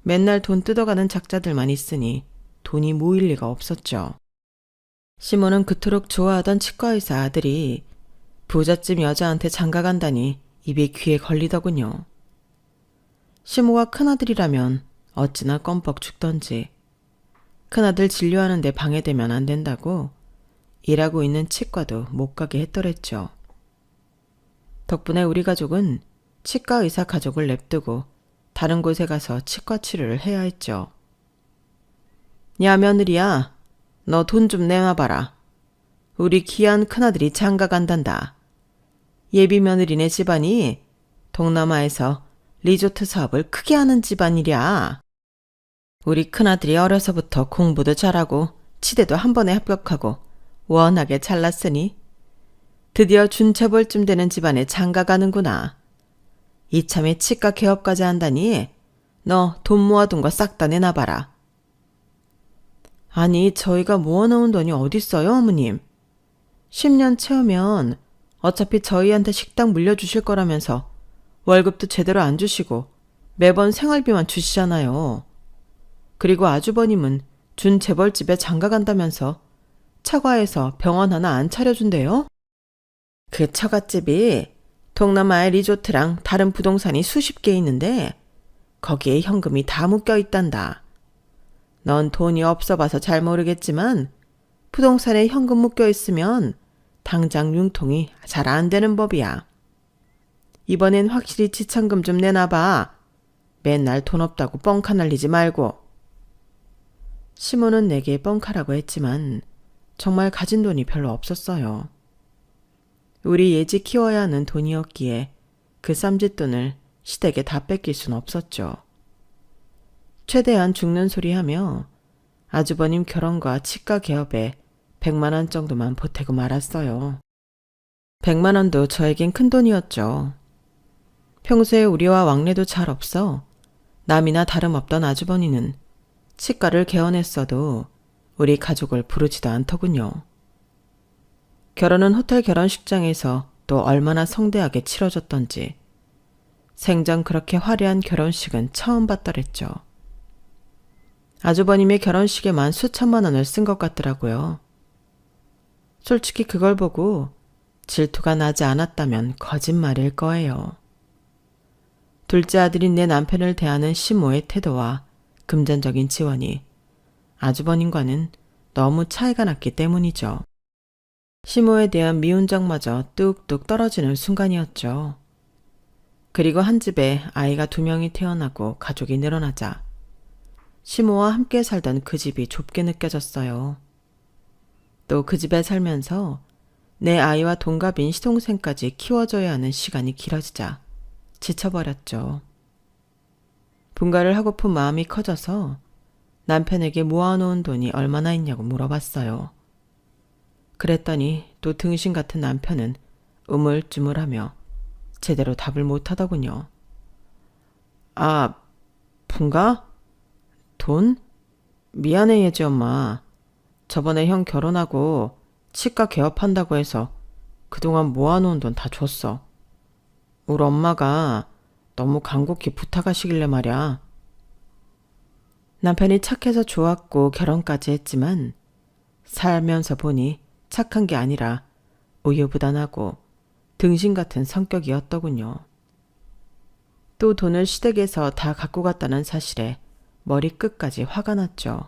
맨날 돈 뜯어가는 작자들만 있으니 돈이 모일 리가 없었죠. 시모는 그토록 좋아하던 치과의사 아들이 부잣집 여자한테 장가간다니 입에 귀에 걸리더군요. 시모가 큰아들이라면 어찌나 껌뻑 죽던지 큰아들 진료하는데 방해되면 안 된다고 일하고 있는 치과도 못 가게 했더랬죠. 덕분에 우리 가족은 치과 의사 가족을 냅두고 다른 곳에 가서 치과 치료를 해야 했죠. 야, 며느리야, 너 돈 좀 내놔봐라. 우리 귀한 큰아들이 장가 간단다. 예비 며느리네 집안이 동남아에서 리조트 사업을 크게 하는 집안이랴. 우리 큰아들이 어려서부터 공부도 잘하고 치대도 한 번에 합격하고 워낙에 잘났으니 드디어 준체벌쯤 되는 집안에 장가 가는구나. 이참에 치과 개업까지 한다니 너 돈 모아둔 거 싹 다 내놔봐라. 아니, 저희가 모아놓은 돈이 어딨어요, 어머님. 10년 채우면 어차피 저희한테 식당 물려주실 거라면서 월급도 제대로 안 주시고 매번 생활비만 주시잖아요. 그리고 아주버님은 준 재벌집에 장가 간다면서 차과에서 병원 하나 안 차려준대요? 그 처갓집이 동남아의 리조트랑 다른 부동산이 수십 개 있는데 거기에 현금이 다 묶여 있단다. 넌 돈이 없어 봐서 잘 모르겠지만 부동산에 현금 묶여 있으면 당장 융통이 잘 안 되는 법이야. 이번엔 확실히 지참금 좀 내놔봐. 맨날 돈 없다고 뻥카 날리지 말고. 시모는 내게 뻥카라고 했지만 정말 가진 돈이 별로 없었어요. 우리 예지 키워야 하는 돈이었기에 그 쌈짓돈을 시댁에 다 뺏길 순 없었죠. 최대한 죽는 소리 하며 아주버님 결혼과 치과 개업에 100만 원 정도만 보태고 말았어요. 100만 원도 저에겐 큰 돈이었죠. 평소에 우리와 왕래도 잘 없어 남이나 다름없던 아주버니는 치과를 개원했어도 우리 가족을 부르지도 않더군요. 결혼은 호텔 결혼식장에서 또 얼마나 성대하게 치러졌던지 생전 그렇게 화려한 결혼식은 처음 봤더랬죠. 아주버님의 결혼식에만 수천만 원을 쓴 것 같더라고요. 솔직히 그걸 보고 질투가 나지 않았다면 거짓말일 거예요. 둘째 아들인 내 남편을 대하는 시모의 태도와 금전적인 지원이 아주버님과는 너무 차이가 났기 때문이죠. 시모에 대한 미운정마저 뚝뚝 떨어지는 순간이었죠. 그리고 한 집에 아이가 2명이 태어나고 가족이 늘어나자 시모와 함께 살던 그 집이 좁게 느껴졌어요. 또 그 집에 살면서 내 아이와 동갑인 시동생까지 키워줘야 하는 시간이 길어지자 지쳐버렸죠. 분가를 하고픈 마음이 커져서 남편에게 모아놓은 돈이 얼마나 있냐고 물어봤어요. 그랬더니 또 등신 같은 남편은 우물쭈물하며 제대로 답을 못하더군요. 아, 분가? 돈? 미안해 예지 엄마. 저번에 형 결혼하고 치과 개업한다고 해서 그동안 모아놓은 돈 다 줬어. 우리 엄마가 너무 간곡히 부탁하시길래 말이야. 남편이 착해서 좋았고 결혼까지 했지만 살면서 보니 착한 게 아니라 우유부단하고 등신 같은 성격이었더군요. 또 돈을 시댁에서 다 갖고 갔다는 사실에 머리끝까지 화가 났죠.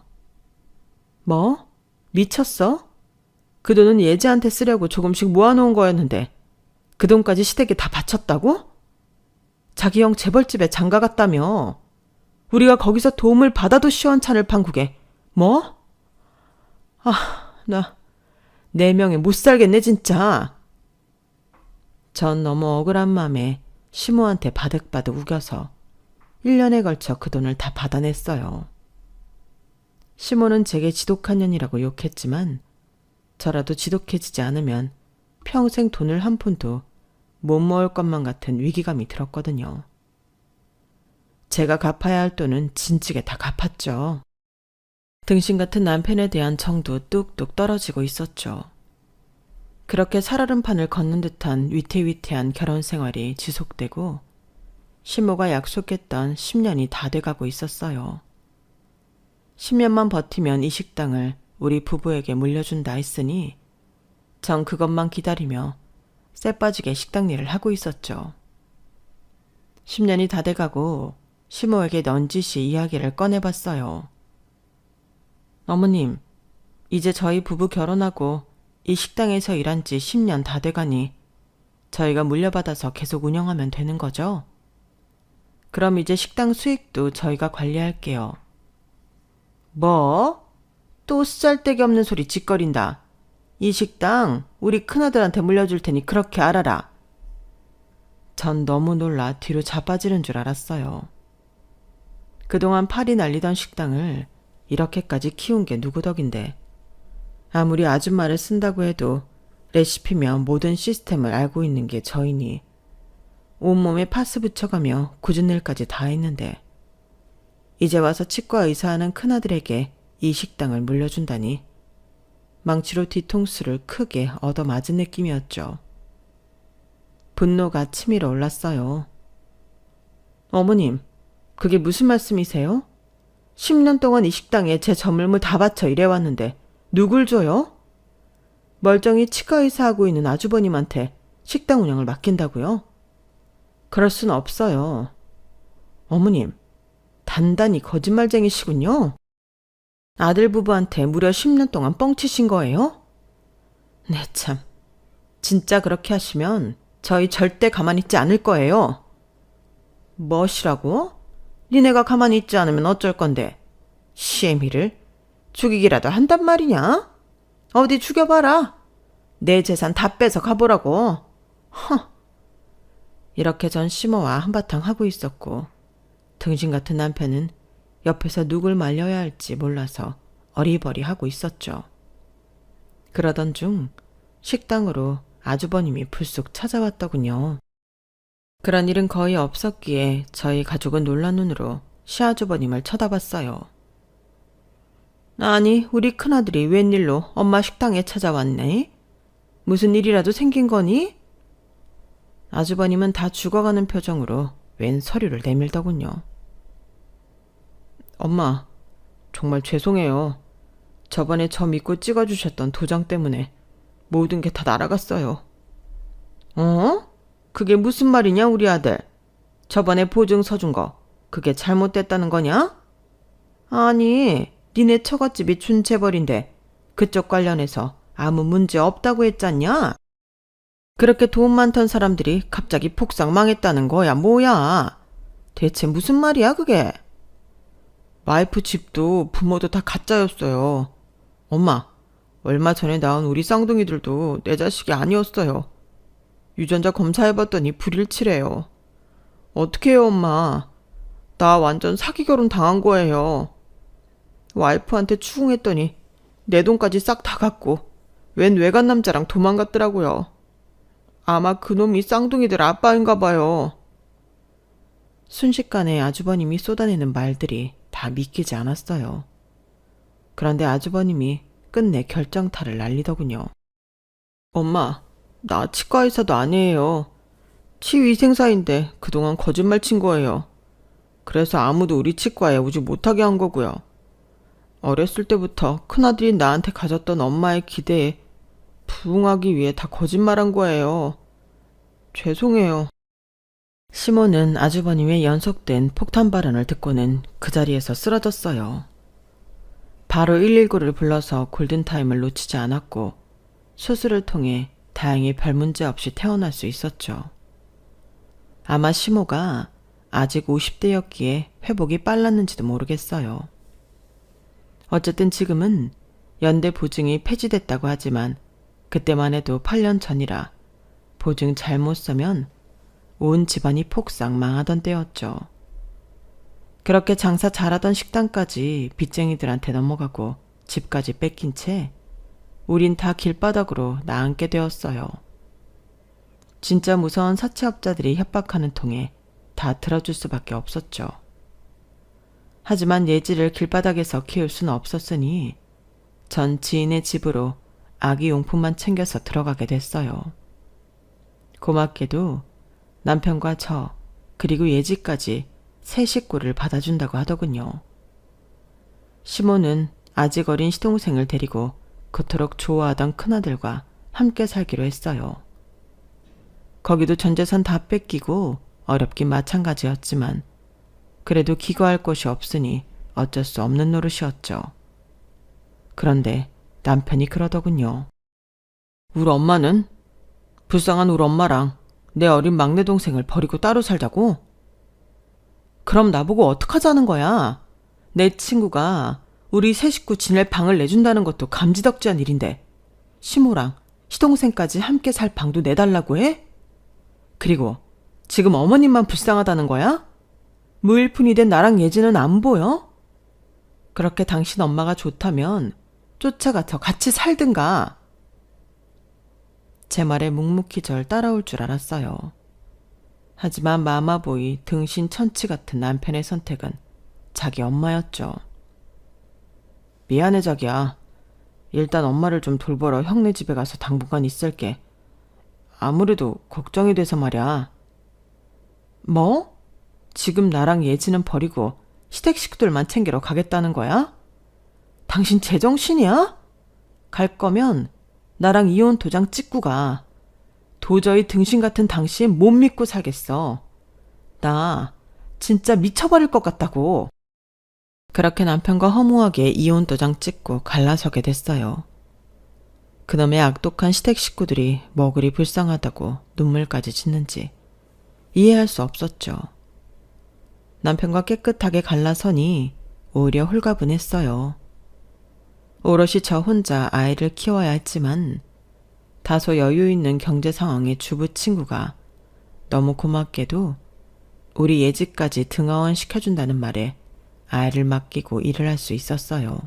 뭐? 미쳤어? 그 돈은 예지한테 쓰려고 조금씩 모아놓은 거였는데 그 돈까지 시댁에 다 바쳤다고? 자기 형 재벌집에 장가 갔다며. 우리가 거기서 도움을 받아도 시원찮을 판국에 뭐? 아, 나 4명에 못 살겠네 진짜. 전 너무 억울한 맘에 시모한테 바득바득 우겨서 1년에 걸쳐 그 돈을 다 받아냈어요. 시모는 제게 지독한 년이라고 욕했지만 저라도 지독해지지 않으면 평생 돈을 한 푼도 못 모을 것만 같은 위기감이 들었거든요. 제가 갚아야 할 돈은 진즉에 다 갚았죠. 등신 같은 남편에 대한 정도 뚝뚝 떨어지고 있었죠. 그렇게 살얼음판을 걷는 듯한 위태위태한 결혼 생활이 지속되고 시모가 약속했던 10년이 다 돼가고 있었어요. 10년만 버티면 이 식당을 우리 부부에게 물려준다 했으니 전 그것만 기다리며 쎄빠지게 식당 일을 하고 있었죠. 10년이 다 돼가고 시모에게 넌지시 이야기를 꺼내봤어요. 어머님, 이제 저희 부부 결혼하고 이 식당에서 일한 지 10년 다 돼가니 저희가 물려받아서 계속 운영하면 되는 거죠? 그럼 이제 식당 수익도 저희가 관리할게요. 뭐? 또 쓰잘데기 없는 소리 짓거린다. 이 식당 우리 큰아들한테 물려줄 테니 그렇게 알아라. 전 너무 놀라 뒤로 자빠지는 줄 알았어요. 그동안 팔이 날리던 식당을 이렇게까지 키운 게 누구 덕인데, 아무리 아줌마를 쓴다고 해도 레시피며 모든 시스템을 알고 있는 게 저이니 온몸에 파스 붙여가며 굳은 일까지 다 했는데, 이제 와서 치과 의사하는 큰아들에게 이 식당을 물려준다니 망치로 뒤통수를 크게 얻어맞은 느낌이었죠. 분노가 치밀어 올랐어요. 어머님, 그게 무슨 말씀이세요? 10년 동안 이 식당에 제 저물물 다 바쳐 일해왔는데 누굴 줘요? 멀쩡히 치과 의사하고 있는 아주버님한테 식당 운영을 맡긴다고요? 그럴 순 없어요. 어머님, 단단히 거짓말쟁이시군요. 아들 부부한테 무려 10년 동안 뻥치신 거예요? 네 참, 진짜 그렇게 하시면 저희 절대 가만히 있지 않을 거예요. 뭐시라고? 니네가 가만히 있지 않으면 어쩔 건데, 시애미를 죽이기라도 한단 말이냐? 어디 죽여봐라. 내 재산 다 뺏어 가보라고. 허. 이렇게 전 심호와 한바탕 하고 있었고, 등신 같은 남편은 옆에서 누굴 말려야 할지 몰라서 어리버리 하고 있었죠. 그러던 중 식당으로 아주버님이 불쑥 찾아왔더군요. 그런 일은 거의 없었기에 저희 가족은 놀란 눈으로 시아주버님을 쳐다봤어요. 아니, 우리 큰아들이 웬일로 엄마 식당에 찾아왔네? 무슨 일이라도 생긴 거니? 아주버님은 다 죽어가는 표정으로 웬 서류를 내밀더군요. 엄마, 정말 죄송해요. 저번에 저 믿고 찍어주셨던 도장 때문에 모든 게 다 날아갔어요. 어? 그게 무슨 말이냐, 우리 아들? 저번에 보증 서준 거, 그게 잘못됐다는 거냐? 아니, 니네 처갓집이 준 재벌인데 그쪽 관련해서 아무 문제 없다고 했잖냐? 그렇게 돈 많던 사람들이 갑자기 폭삭 망했다는 거야, 뭐야? 대체 무슨 말이야, 그게? 와이프 집도 부모도 다 가짜였어요. 엄마, 얼마 전에 낳은 우리 쌍둥이들도 내 자식이 아니었어요. 유전자 검사해봤더니 불일치래요. 어떡해요, 엄마. 나 완전 사기 결혼 당한 거예요. 와이프한테 추궁했더니 내 돈까지 싹 다 갖고 웬 외간 남자랑 도망갔더라고요. 아마 그놈이 쌍둥이들 아빠인가 봐요. 순식간에 아주버님이 쏟아내는 말들이 다 믿기지 않았어요. 그런데 아주버님이 끝내 결정타를 날리더군요. 엄마, 나 치과 의사도 아니에요. 치위생사인데 그동안 거짓말 친 거예요. 그래서 아무도 우리 치과에 오지 못하게 한 거고요. 어렸을 때부터 큰아들이 나한테 가졌던 엄마의 기대에 부응하기 위해 다 거짓말한 거예요. 죄송해요. 시몬은 아주버님의 연속된 폭탄 발언을 듣고는 그 자리에서 쓰러졌어요. 바로 119를 불러서 골든타임을 놓치지 않았고 수술을 통해 다행히 별 문제 없이 태어날 수 있었죠. 아마 시모가 아직 50대였기에 회복이 빨랐는지도 모르겠어요. 어쨌든 지금은 연대 보증이 폐지됐다고 하지만 그때만 해도 8년 전이라 보증 잘못 써면 온 집안이 폭삭 망하던 때였죠. 그렇게 장사 잘하던 식당까지 빚쟁이들한테 넘어가고 집까지 뺏긴 채 우린 다 길바닥으로 나앉게 되었어요. 진짜 무서운 사채업자들이 협박하는 통에 다 들어줄 수밖에 없었죠. 하지만 예지를 길바닥에서 키울 수는 없었으니 전 지인의 집으로 아기 용품만 챙겨서 들어가게 됐어요. 고맙게도 남편과 저 그리고 예지까지 세 식구를 받아준다고 하더군요. 시모는 아직 어린 시동생을 데리고 그토록 좋아하던 큰아들과 함께 살기로 했어요. 거기도 전재산 다 뺏기고 어렵긴 마찬가지였지만 그래도 기거할 곳이 없으니 어쩔 수 없는 노릇이었죠. 그런데 남편이 그러더군요. 우리 엄마는? 불쌍한 우리 엄마랑 내 어린 막내 동생을 버리고 따로 살자고? 그럼 나보고 어떡하자는 거야? 내 친구가 우리 세 식구 지낼 방을 내준다는 것도 감지덕지한 일인데 시모랑 시동생까지 함께 살 방도 내달라고 해? 그리고 지금 어머님만 불쌍하다는 거야? 무일푼이 된 나랑 예지는 안 보여? 그렇게 당신 엄마가 좋다면 쫓아가서 같이 살든가. 제 말에 묵묵히 절 따라올 줄 알았어요. 하지만 마마보이 등신 천치 같은 남편의 선택은 자기 엄마였죠. 미안해 자기야. 일단 엄마를 좀 돌보러 형네 집에 가서 당분간 있을게. 아무래도 걱정이 돼서 말이야. 뭐? 지금 나랑 예지는 버리고 시댁 식구들만 챙기러 가겠다는 거야? 당신 제정신이야? 갈 거면 나랑 이혼 도장 찍고 가. 도저히 등신 같은 당신 못 믿고 살겠어. 나 진짜 미쳐버릴 것 같다고. 그렇게 남편과 허무하게 이혼 도장 찍고 갈라서게 됐어요. 그놈의 악독한 시댁 식구들이 뭐 그리 불쌍하다고 눈물까지 짓는지 이해할 수 없었죠. 남편과 깨끗하게 갈라서니 오히려 홀가분했어요. 오롯이 저 혼자 아이를 키워야 했지만 다소 여유 있는 경제 상황의 주부 친구가 너무 고맙게도 우리 예지까지 등하원 시켜준다는 말에 아이를 맡기고 일을 할 수 있었어요.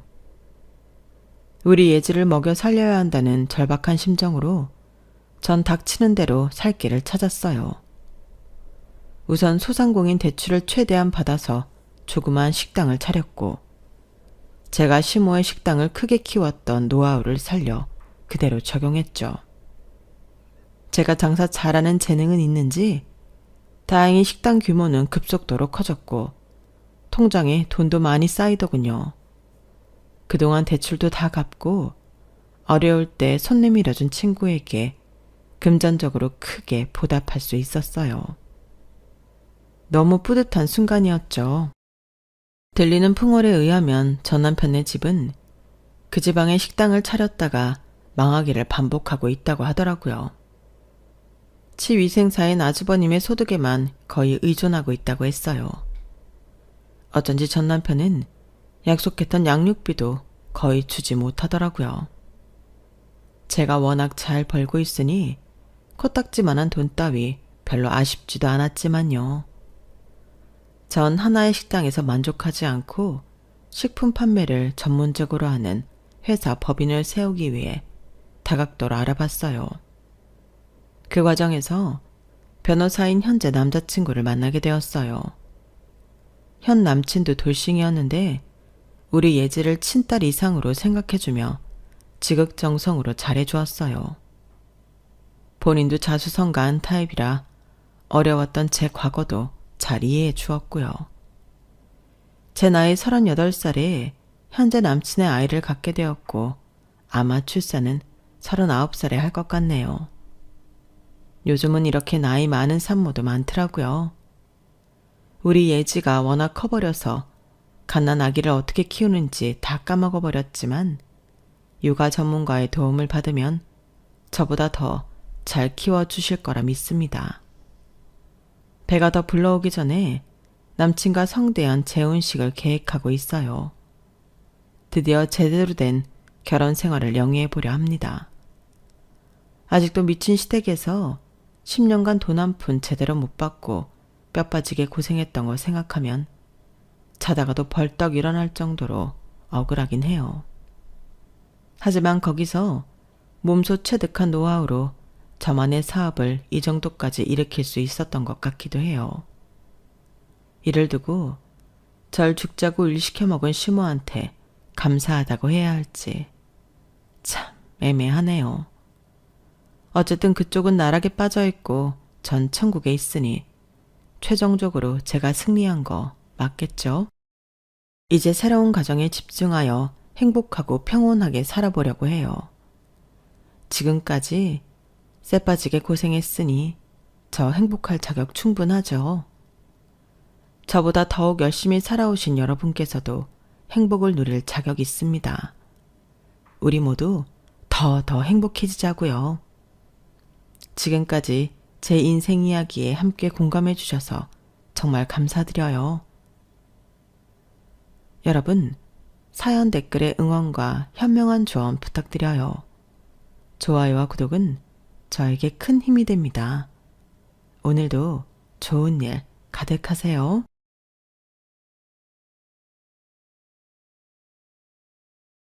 우리 예지를 먹여 살려야 한다는 절박한 심정으로 전 닥치는 대로 살 길을 찾았어요. 우선 소상공인 대출을 최대한 받아서 조그만 식당을 차렸고 제가 시모의 식당을 크게 키웠던 노하우를 살려 그대로 적용했죠. 제가 장사 잘하는 재능은 있는지 다행히 식당 규모는 급속도로 커졌고 통장에 돈도 많이 쌓이더군요. 그동안 대출도 다 갚고 어려울 때 손 내밀어준 친구에게 금전적으로 크게 보답할 수 있었어요. 너무 뿌듯한 순간이었죠. 들리는 풍월에 의하면 전 남편의 집은 그 지방에 식당을 차렸다가 망하기를 반복하고 있다고 하더라고요. 치위생사인 아주버님의 소득에만 거의 의존하고 있다고 했어요. 어쩐지 전 남편은 약속했던 양육비도 거의 주지 못하더라고요. 제가 워낙 잘 벌고 있으니 코딱지만한 돈 따위 별로 아쉽지도 않았지만요. 전 하나의 식당에서 만족하지 않고 식품 판매를 전문적으로 하는 회사 법인을 세우기 위해 다각도로 알아봤어요. 그 과정에서 변호사인 현재 남자친구를 만나게 되었어요. 현 남친도 돌싱이었는데 우리 예지를 친딸 이상으로 생각해주며 지극정성으로 잘해주었어요. 본인도 자수성가한 타입이라 어려웠던 제 과거도 잘 이해해 주었고요. 제 나이 38살에 현재 남친의 아이를 갖게 되었고 아마 출산은 39살에 할 것 같네요. 요즘은 이렇게 나이 많은 산모도 많더라고요. 우리 예지가 워낙 커버려서 갓난 아기를 어떻게 키우는지 다 까먹어버렸지만 육아 전문가의 도움을 받으면 저보다 더 잘 키워주실 거라 믿습니다. 배가 더 불러오기 전에 남친과 성대한 재혼식을 계획하고 있어요. 드디어 제대로 된 결혼 생활을 영위해보려 합니다. 아직도 미친 시댁에서 10년간 돈 한 푼 제대로 못 받고 뼈 빠지게 고생했던 걸 생각하면 자다가도 벌떡 일어날 정도로 억울하긴 해요. 하지만 거기서 몸소 체득한 노하우로 저만의 사업을 이 정도까지 일으킬 수 있었던 것 같기도 해요. 이를 두고 절 죽자고 일시켜 먹은 시모한테 감사하다고 해야 할지 참 애매하네요. 어쨌든 그쪽은 나락에 빠져있고 전 천국에 있으니 최종적으로 제가 승리한 거 맞겠죠? 이제 새로운 가정에 집중하여 행복하고 평온하게 살아보려고 해요. 지금까지 쎄빠지게 고생했으니 저 행복할 자격 충분하죠. 저보다 더욱 열심히 살아오신 여러분께서도 행복을 누릴 자격 있습니다. 우리 모두 더 더 행복해지자고요. 지금까지 제 인생 이야기에 함께 공감해 주셔서 정말 감사드려요. 여러분, 사연 댓글에 응원과 현명한 조언 부탁드려요. 좋아요와 구독은 저에게 큰 힘이 됩니다. 오늘도 좋은 일 가득하세요.